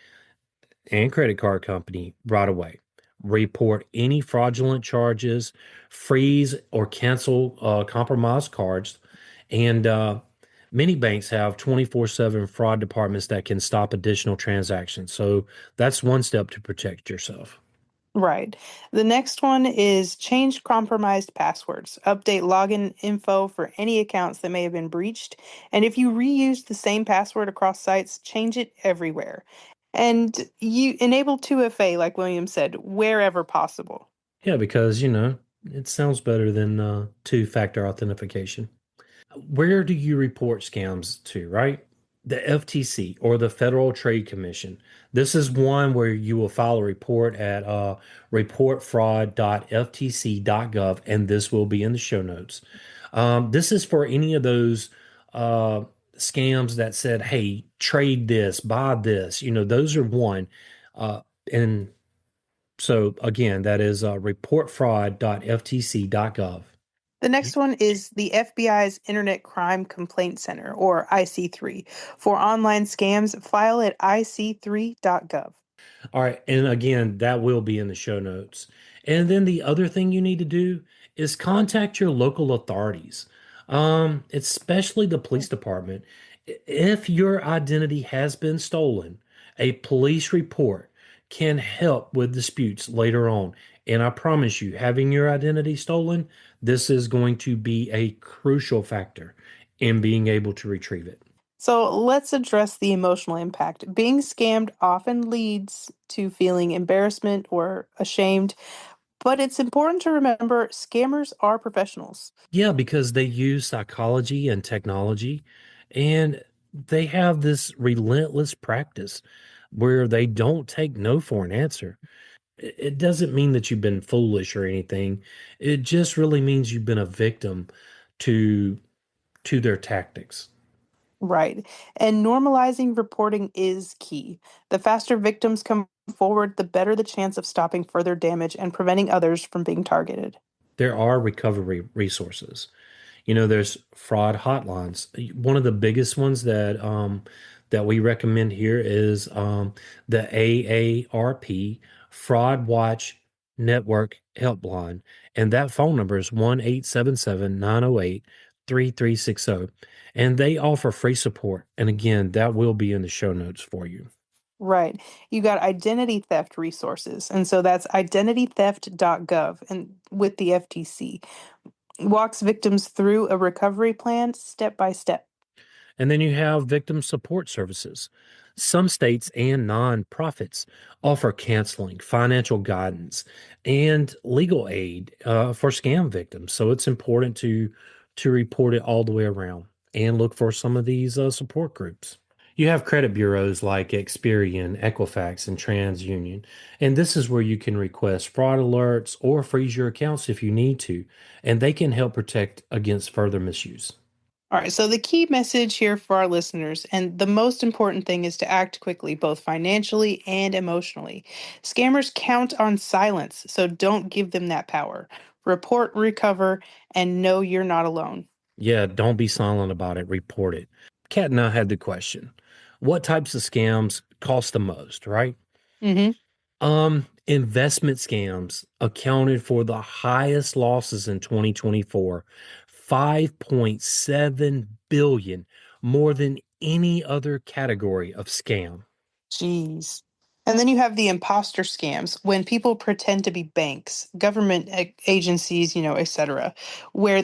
and credit card company right away. Report any fraudulent charges, freeze or cancel compromised cards, and many banks have 24/7 fraud departments that can stop additional transactions. So that's one step to protect yourself. Right. The next one is change compromised passwords. Update login info for any accounts that may have been breached. And if you reuse the same password across sites, change it everywhere. And you enable 2FA, like William said, wherever possible. Yeah, because it sounds better than two-factor authentication. Where do you report scams to, right? The FTC or the Federal Trade Commission. This is one where you will file a report at reportfraud.ftc.gov, and this will be in the show notes. This is for any of those uh, scams that said, hey, trade this, buy this. Those are one. Uh, and so, again, that is reportfraud.ftc.gov. The next one is the FBI's Internet Crime Complaint Center, or IC3. For online scams, file at ic3.gov. All right. And again, that will be in the show notes. And then the other thing you need to do is contact your local authorities, especially the police department. If your identity has been stolen, a police report can help with disputes later on. And I promise you, having your identity stolen, this is going to be a crucial factor in being able to retrieve it. So let's address the emotional impact. Being scammed often leads to feeling embarrassment or ashamed, but it's important to remember scammers are professionals. Yeah, because they use psychology and technology, and they have this relentless practice. where they don't take no for an answer. It doesn't mean that you've been foolish or anything. It just really means you've been a victim to to their tactics. Right. And normalizing reporting is key. The faster victims come forward, the better the chance of stopping further damage and preventing others from being targeted. There are recovery resources. You know, there's fraud hotlines. One of the biggest ones that we recommend here is the AARP Fraud Watch Network Helpline, and that phone number is 1-877-908-3360, and they offer free support. And again, that will be in the show notes for you. Right. You got identity theft resources. And so that's identitytheft.gov and with the FTC. Walks victims through a recovery plan step by step. And then you have victim support services. Some states and nonprofits offer counseling, financial guidance, and legal aid for scam victims. So it's important to report it all the way around and look for some of these support groups. You have credit bureaus like Experian, Equifax, and TransUnion, and this is where you can request fraud alerts or freeze your accounts if you need to, and they can help protect against further misuse. All right, so the key message here for our listeners, and the most important thing is to act quickly, both financially and emotionally. Scammers count on silence, so don't give them that power. Report, recover, and know you're not alone. Yeah, don't be silent about it. Report it. Kat and I had the question, what types of scams cost the most, right? Hmm. Investment scams accounted for the highest losses in 2024, 5.7 billion, more than any other category of scam. Jeez. And then you have the imposter scams when people pretend to be banks, government agencies, etc., where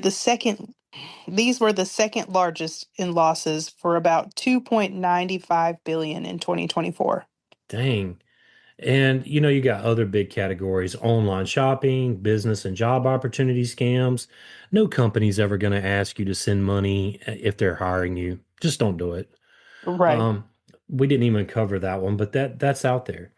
these were the second largest in losses for about 2.95 billion in 2024. Dang. And you got other big categories, online shopping, business and job opportunity scams. No company's ever going to ask you to send money if they're hiring you. Just don't do it. Right. Um, we didn't even cover that one, but that's out there.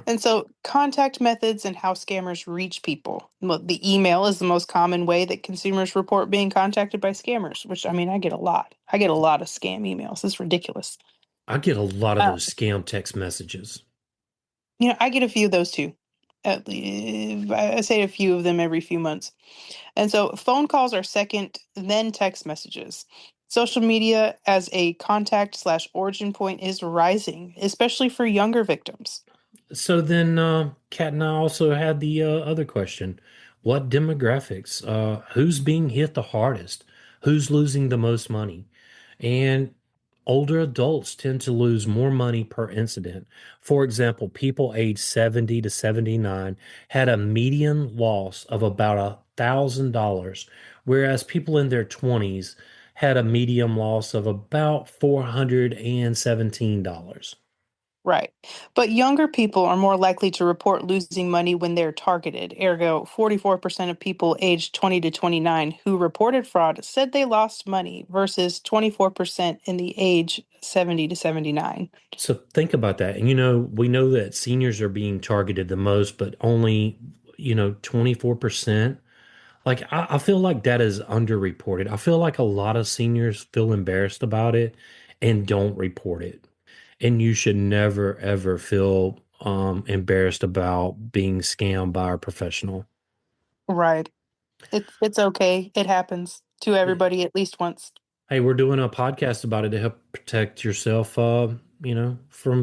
And so contact methods and how scammers reach people. Well, the email is the most common way that consumers report being contacted by scammers, which I mean, I get a lot. I get a lot of scam emails. It's ridiculous. I get a lot of Uh, those scam text messages. I get a few of those too. At least, I say a few of them every few months. And so phone calls are second, then text messages. Social media as a contact/origin point is rising, especially for younger victims. So then, Kat and I also had the other question. What demographics? Who's being hit the hardest? Who's losing the most money? And older adults tend to lose more money per incident. For example, people aged 70 to 79 had a median loss of about $1,000, whereas people in their 20s had a median loss of about $417. Right. But younger people are more likely to report losing money when they're targeted. Ergo, 44% of people aged 20 to 29 who reported fraud said they lost money versus 24% in the age 70 to 79. So think about that. And we know that seniors are being targeted the most, but only, 24%. Like I feel like that is underreported. I feel like a lot of seniors feel embarrassed about it and don't report it. And you should never ever feel embarrassed about being scammed by a professional. Right. It's okay. It happens to everybody at least once. Hey, we're doing a podcast about it to help protect yourself, from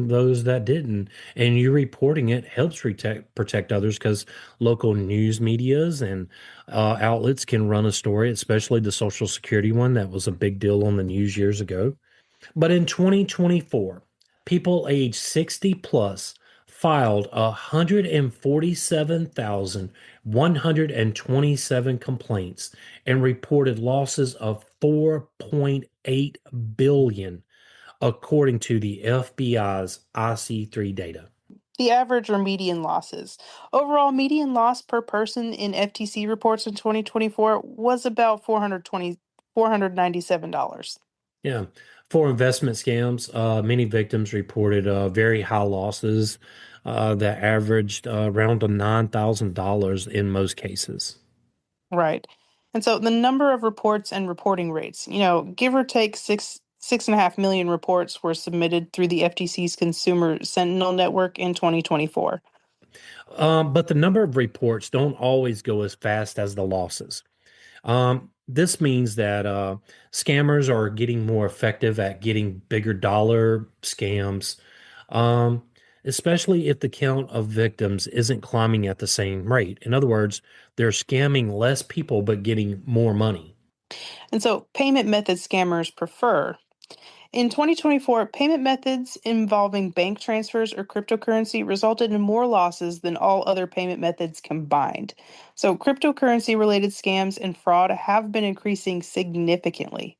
those that didn't. And you reporting it helps protect others because local news medias and outlets can run a story, especially the Social Security one that was a big deal on the news years ago. But in 2024, people age 60 plus filed 147,127 complaints and reported losses of 4.8 billion, according to the FBI's IC3 data. The average or median losses. Overall median loss per person in FTC reports in 2024 was about $497. Yeah. For investment scams, many victims reported very high losses that averaged around $9,000 in most cases. Right. And so the number of reports and reporting rates, give or take 6.5 million reports were submitted through the FTC's Consumer Sentinel Network in 2024. But the number of reports don't always go as fast as the losses. This means that scammers are getting more effective at getting bigger dollar scams, um, especially if the count of victims isn't climbing at the same rate. In other words, they're scamming less people but getting more money. And so payment methods scammers prefer. In 2024, payment methods involving bank transfers or cryptocurrency resulted in more losses than all other payment methods combined. So, cryptocurrency related scams and fraud have been increasing significantly.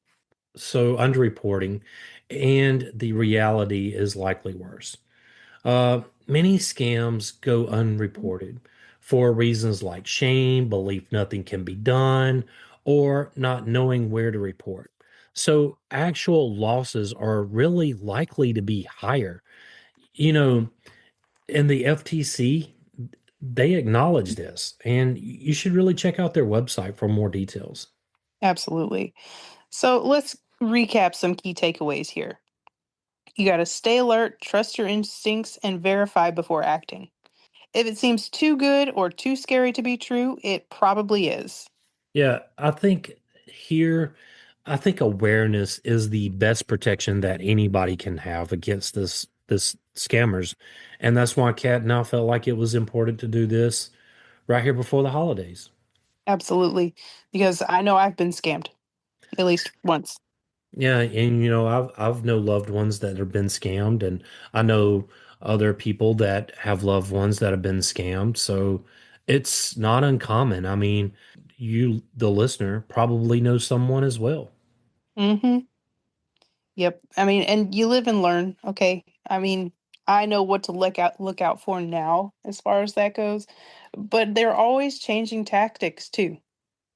So underreporting, and the reality is likely worse. Many scams go unreported for reasons like shame, belief nothing can be done, or not knowing where to report. So actual losses are really likely to be higher. You know, in the FTC, they acknowledge this, and you should really check out their website for more details. Absolutely. So, let's recap some key takeaways here. You got to stay alert, trust your instincts, and verify before acting. If it seems too good or too scary to be true, it probably is. Yeah, here, I think awareness is the best protection that anybody can have against this scammers. And that's why Kat and I felt like it was important to do this right here before the holidays. Absolutely. Because I know I've been scammed at least once. Yeah, and I've know loved ones that have been scammed, and I know other people that have loved ones that have been scammed. So it's not uncommon. I mean, you, the listener, probably know someone as well. Mm-hmm. Yep. I mean, and you live and learn, okay? I mean, I know what to look out for now as far as that goes, but they're always changing tactics too.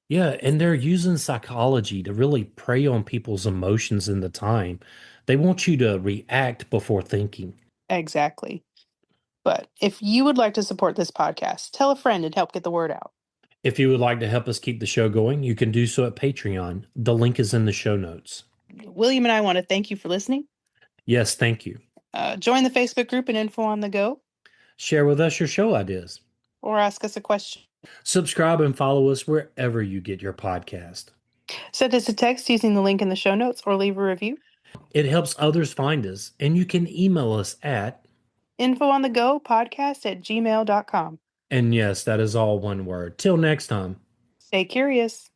Yeah, and they're using psychology to really prey on people's emotions in the time. They want you to react before thinking. Exactly. But if you would like to support this podcast, tell a friend and help get the word out. If you would like to help us keep the show going, you can do so at Patreon. The link is in the show notes. William and I want to thank you for listening. Yes, thank you. Join the Facebook group and Info on the Go, Share with us your show ideas. or ask us a question. Subscribe and follow us wherever you get your podcast. Send us a text using the link in the show notes or leave a review. It helps others find us, and you can email us at, infoonthegopodcast@gmail.com. and yes, that is all one word. Till next time. Stay curious.